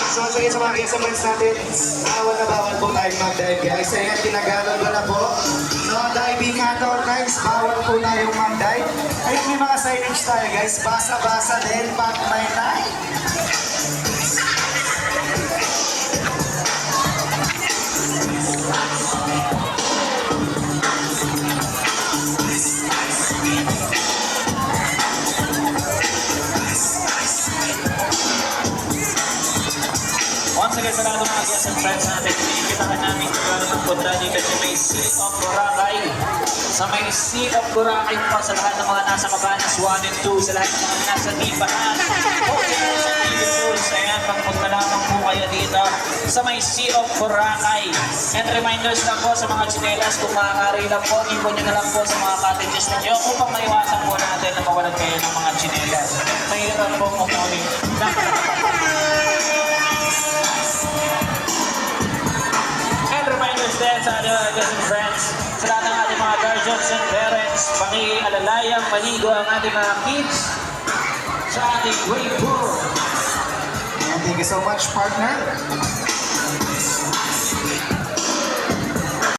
So, sige sa mga kisamans natin, bawal po tayong mag-dive guys. Ayan, tinagalog ko na po. No, diving outdoor guys, bawal po tayong mag-dive. Ayan, may mga signage tayo guys. Basa-basa din pag may dive. Once again, sa lahat ng mga guests and friends natin, iimbitahan namin kayo ng punta dito sa may Sea of Boracay. Sa may Sea of Boracay po, sa lahat ng mga nasa Cabanas 1 and 2, sa lahat ng mga nasa Tibahan, hotels and TV tours. Ayan, pagpunta lamang po kayo dito sa may Sea of Boracay. And reminders lang po sa mga chinelas, kung maaari lang po, ipon nyo na lang po sa mga cottages ninyo upang maiwasan po natin na mawalan kayo ng mga chinelas. Mahirap po umuwi. Then sa ating mga guests and friends, sa lahat ng ating mga guardians and parents, pakialalayang maligo ang ating mga kids sa ating wave pool. And thank you so much, partner.